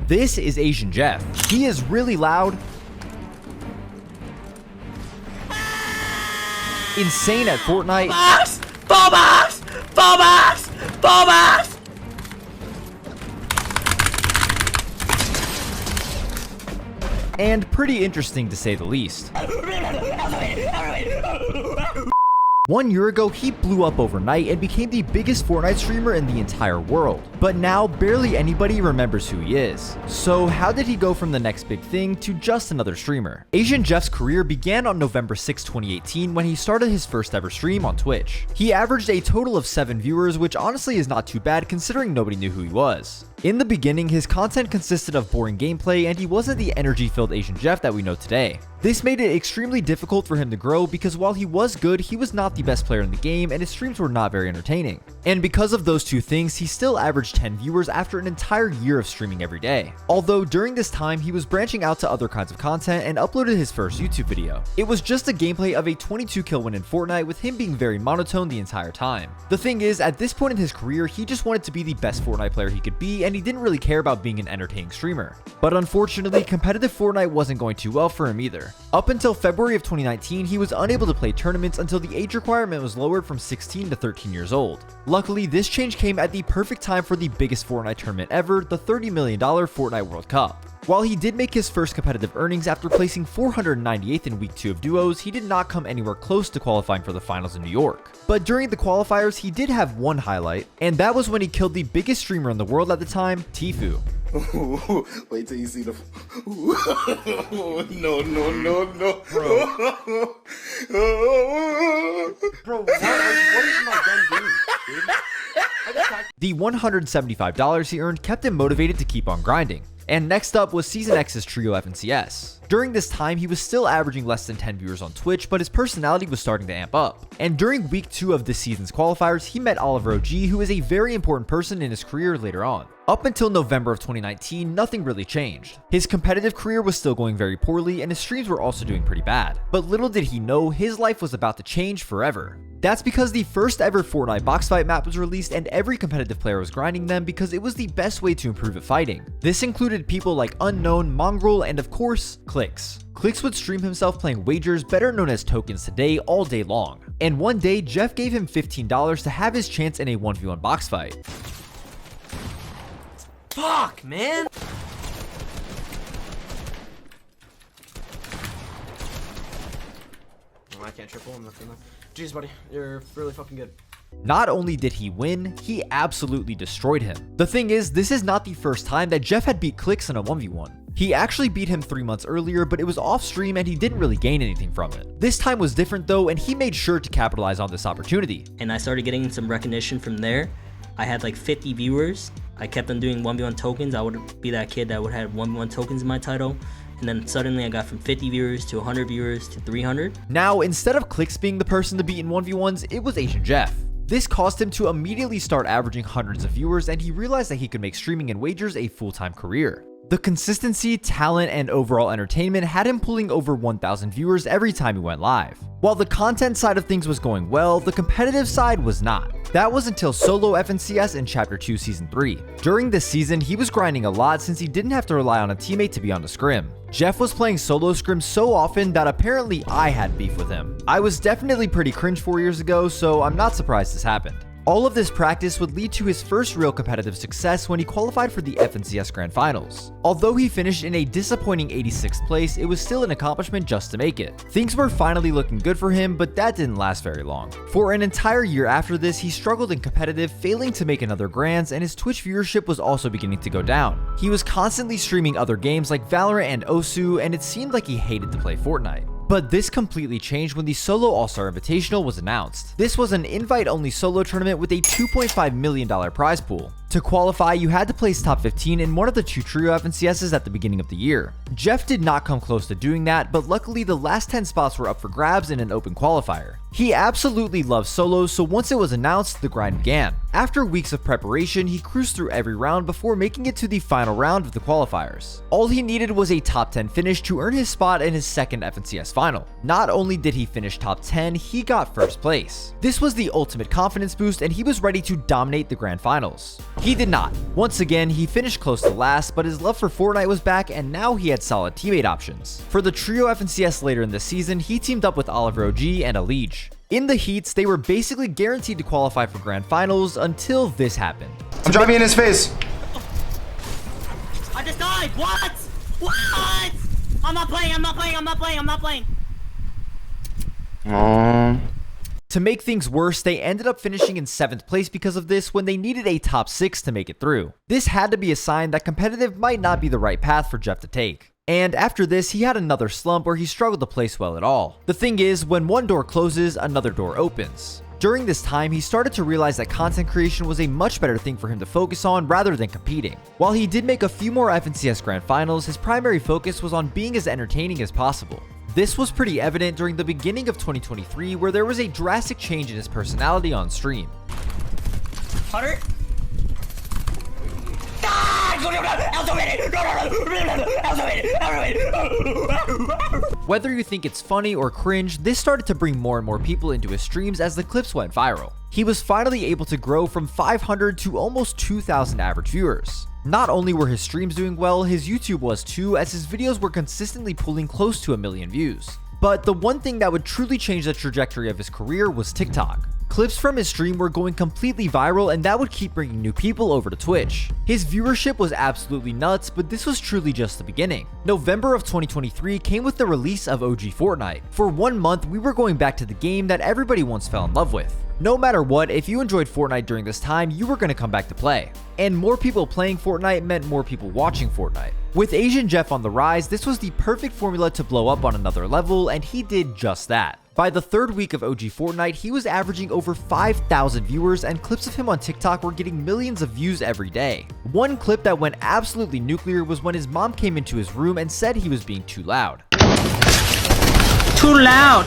This is AsianJeff. He is really loud, insane at Fortnite, and pretty interesting to say the least. 1 year ago, he blew up overnight and became the biggest Fortnite streamer in the entire world. But now, barely anybody remembers who he is. So how did he go from the next big thing to just another streamer? AsianJeff's career began on November 6, 2018 when he started his first ever stream on Twitch. He averaged a total of 7 viewers, which honestly is not too bad considering nobody knew who he was. In the beginning, his content consisted of boring gameplay and he wasn't the energy-filled AsianJeff that we know today. This made it extremely difficult for him to grow because while he was good, he was not the best player in the game and his streams were not very entertaining. And because of those two things, he still averaged 10 viewers after an entire year of streaming every day. Although during this time, he was branching out to other kinds of content and uploaded his first YouTube video. It was just a gameplay of a 22 kill win in Fortnite with him being very monotone the entire time. The thing is, at this point in his career, he just wanted to be the best Fortnite player he could be and he didn't really care about being an entertaining streamer. But unfortunately, competitive Fortnite wasn't going too well for him either. Up until February of 2019, he was unable to play tournaments until the age requirement was lowered from 16 to 13 years old. Luckily, this change came at the perfect time for the biggest Fortnite tournament ever, the $30 million Fortnite World Cup. While he did make his first competitive earnings after placing 498th in week 2 of duos, he did not come anywhere close to qualifying for the finals in New York. But during the qualifiers, he did have one highlight, and that was when he killed the biggest streamer in the world at the time, Tfue. Wait till you see the. No. Bro, what is my gun doing, dude? The $175 he earned kept him motivated to keep on grinding. And next up was Season X's trio FNCS. During this time, he was still averaging less than 10 viewers on Twitch, but his personality was starting to amp up. And during week 2 of this season's qualifiers, he met Oliver OG, who is a very important person in his career later on. Up until November of 2019, nothing really changed. His competitive career was still going very poorly, and his streams were also doing pretty bad. But little did he know, his life was about to change forever. That's because the first ever Fortnite box fight map was released and every competitive player was grinding them because it was the best way to improve at fighting. This included people like Unknown, Mongrel, and of course, Clix. Clix would stream himself playing wagers, better known as tokens today, all day long. And one day, Jeff gave him $15 to have his chance in a 1v1 box fight. Fuck, man! I can't triple him. Jeez, buddy, you're really fucking good. Not only did he win, he absolutely destroyed him. The thing is, this is not the first time that Jeff had beat Clix in a 1v1. He actually beat him 3 months earlier, but it was off stream and he didn't really gain anything from it. This time was different though, and he made sure to capitalize on this opportunity. And I started getting some recognition from there. I had like 50 viewers. I kept on doing 1v1 tokens. I would be that kid that would have 1v1 tokens in my title. And then suddenly I got from 50 viewers to 100 viewers to 300. Now, instead of Clix being the person to beat in 1v1s, it was AsianJeff. This caused him to immediately start averaging hundreds of viewers, and he realized that he could make streaming and wagers a full-time career. The consistency, talent, and overall entertainment had him pulling over 1,000 viewers every time he went live. While the content side of things was going well, the competitive side was not. That was until solo FNCS in Chapter 2 Season 3. During this season, he was grinding a lot since he didn't have to rely on a teammate to be on the scrim. Jeff was playing solo scrims so often that apparently I had beef with him. I was definitely pretty cringe 4 years ago, so I'm not surprised this happened. All of this practice would lead to his first real competitive success when he qualified for the FNCS Grand Finals. Although he finished in a disappointing 86th place, it was still an accomplishment just to make it. Things were finally looking good for him, but that didn't last very long. For an entire year after this, he struggled in competitive, failing to make another Grands, and his Twitch viewership was also beginning to go down. He was constantly streaming other games like Valorant and Osu, and it seemed like he hated to play Fortnite. But this completely changed when the Solo All-Star Invitational was announced. This was an invite-only solo tournament with a $2.5 million prize pool. To qualify, you had to place top 15 in one of the 2 trio FNCSs at the beginning of the year. Jeff did not come close to doing that, but luckily the last 10 spots were up for grabs in an open qualifier. He absolutely loves solos, so once it was announced, the grind began. After weeks of preparation, he cruised through every round before making it to the final round of the qualifiers. All he needed was a top 10 finish to earn his spot in his second FNCS final. Not only did he finish top 10, he got first place. This was the ultimate confidence boost, and he was ready to dominate the grand finals. He did not. Once again, he finished close to last, but his love for Fortnite was back and now he had solid teammate options. For the trio FNCS later in the season, he teamed up with Oliver OG and Alige. In the heats, they were basically guaranteed to qualify for grand finals until this happened. I'm driving in his face. I just died. What? What? I'm not playing. To make things worse, they ended up finishing in 7th place because of this when they needed a top 6 to make it through. This had to be a sign that competitive might not be the right path for Jeff to take. And after this, he had another slump where he struggled to place well at all. The thing is, when one door closes, another door opens. During this time, he started to realize that content creation was a much better thing for him to focus on rather than competing. While he did make a few more FNCS Grand Finals, his primary focus was on being as entertaining as possible. This was pretty evident during the beginning of 2023, where there was a drastic change in his personality on stream. Hunter? Whether you think it's funny or cringe, this started to bring more and more people into his streams as the clips went viral. He was finally able to grow from 500 to almost 2,000 average viewers. Not only were his streams doing well, his YouTube was too, as his videos were consistently pulling close to 1 million views. But the one thing that would truly change the trajectory of his career was TikTok. Clips from his stream were going completely viral, and that would keep bringing new people over to Twitch. His viewership was absolutely nuts, but this was truly just the beginning. November of 2023 came with the release of OG Fortnite. For 1 month, we were going back to the game that everybody once fell in love with. No matter what, if you enjoyed Fortnite during this time, you were going to come back to play. And more people playing Fortnite meant more people watching Fortnite. With AsianJeff on the rise, this was the perfect formula to blow up on another level, and he did just that. By the 3rd week of OG Fortnite, he was averaging over 5,000 viewers, and clips of him on TikTok were getting millions of views every day. One clip that went absolutely nuclear was when his mom came into his room and said he was being too loud. Too loud.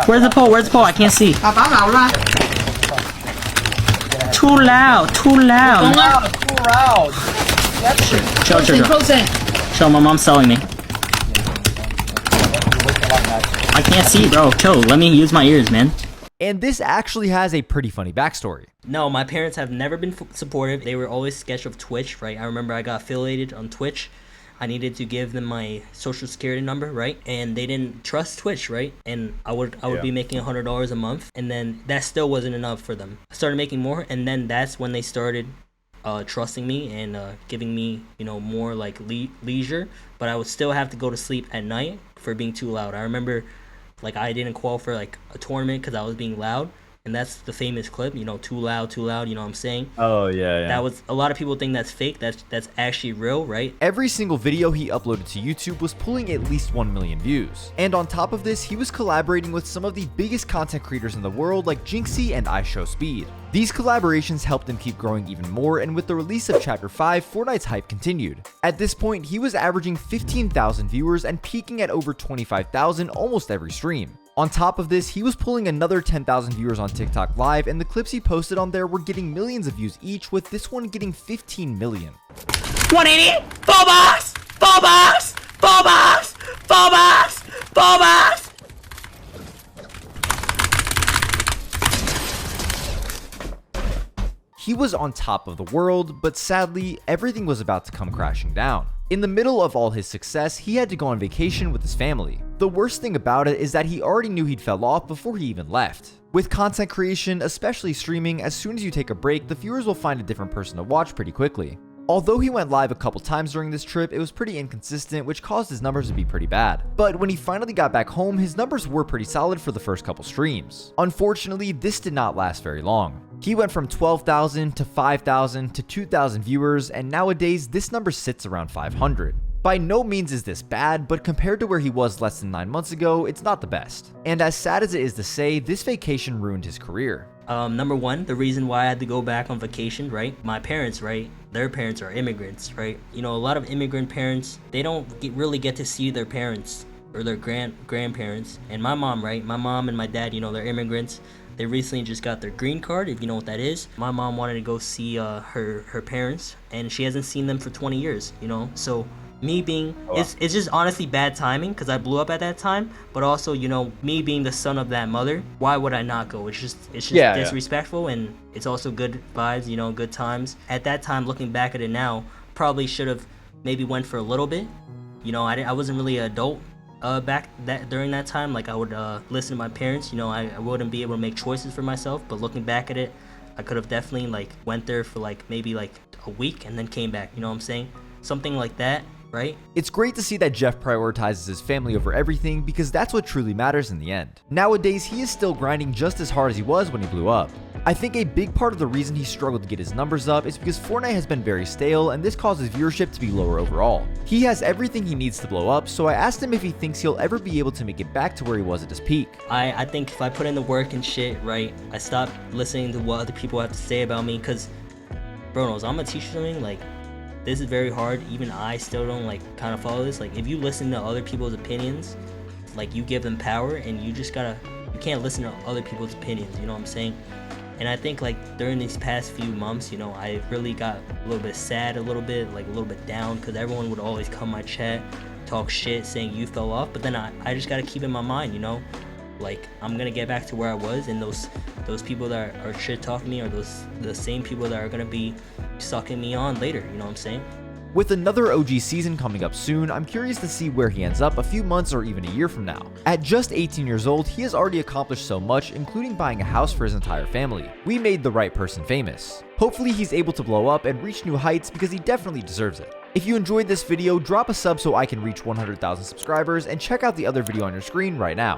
Where's the pole? I can't see. Too loud. Chill, my mom's telling me. I can't see, bro. Chill, let me use my ears, man. And this actually has a pretty funny backstory. No, my parents have never been supportive. They were always sketch of Twitch, right? I remember I got affiliated on Twitch. I needed to give them my social security number, right? And they didn't trust Twitch, right? And I would be making $100 a month, and then that still wasn't enough for them. I started making more, and then that's when they started trusting me and giving me, more like leisure. But I would still have to go to sleep at night for being too loud. I remember, like, I didn't qualify for like a tournament because I was being loud. And that's the famous clip, too loud, you know what I'm saying? Oh, yeah. That was, a lot of people think that's fake, that's actually real, right? Every single video he uploaded to YouTube was pulling at least 1 million views. And on top of this, he was collaborating with some of the biggest content creators in the world like Jinxie and iShowSpeed. These collaborations helped him keep growing even more, and with the release of Chapter 5, Fortnite's hype continued. At this point, he was averaging 15,000 viewers and peaking at over 25,000 almost every stream. On top of this, he was pulling another 10,000 viewers on TikTok Live, and the clips he posted on there were getting millions of views each, with this one getting 15 million. 180. Full box. He was on top of the world, but sadly, everything was about to come crashing down. In the middle of all his success, he had to go on vacation with his family. The worst thing about it is that he already knew he'd fell off before he even left. With content creation, especially streaming, as soon as you take a break, the viewers will find a different person to watch pretty quickly. Although he went live a couple times during this trip, it was pretty inconsistent, which caused his numbers to be pretty bad. But when he finally got back home, his numbers were pretty solid for the first couple streams. Unfortunately, this did not last very long. He went from 12,000 to 5,000 to 2,000 viewers, and nowadays this number sits around 500. By no means is this bad, but compared to where he was less than 9 months ago, it's not the best. And as sad as it is to say, this vacation ruined his career. Number one, the reason why I had to go back on vacation, right? My parents, right? Their parents are immigrants, right? A lot of immigrant parents, they don't really get to see their parents or their grandparents. And my mom, right? My mom and my dad, they're immigrants. They recently just got their green card, if you know what that is. My mom wanted to go see her parents, and she hasn't seen them for 20 years, So me being it's just honestly bad timing because I blew up at that time, but also, you know, me being the son of that mother, why would I not go? It's just disrespectful, and it's also good vibes, you know, good times. At that time, looking back at it now, probably should have maybe went for a little bit. You know, I wasn't really an adult during that time. Like, I would listen to my parents, you know, I wouldn't be able to make choices for myself, but looking back at it, I could have definitely like went there for like maybe like a week and then came back, you know what I'm saying? Something like that, right? It's great to see that Jeff prioritizes his family over everything, because that's what truly matters in the end. Nowadays, he is still grinding just as hard as he was when he blew up. I think a big part of the reason he struggled to get his numbers up is because Fortnite has been very stale, and this causes viewership to be lower overall. He has everything he needs to blow up, so I asked him if he thinks he'll ever be able to make it back to where he was at his peak. I think if I put in the work and shit, right, I stop listening to what other people have to say about me, because, Bhronos, I'm gonna teach you something, like, this is very hard. Even I still don't like kind of follow this. Like, if you listen to other people's opinions, like, you give them power, and you can't listen to other people's opinions, you know what I'm saying? And I think like during these past few months, you know, I really got a little bit sad, a little bit down, because everyone would always come my chat, talk shit, saying you fell off. But then I just gotta keep in my mind, you know, like, I'm gonna get back to where I was, and those people that are shit talking me are the same people that are gonna be sucking me on later, you know what I'm saying? With another OG season coming up soon, I'm curious to see where he ends up a few months or even a year from now. At just 18 years old, he has already accomplished so much, including buying a house for his entire family. We made the right person famous. Hopefully he's able to blow up and reach new heights, because he definitely deserves it. If you enjoyed this video, drop a sub so I can reach 100,000 subscribers, and check out the other video on your screen right now.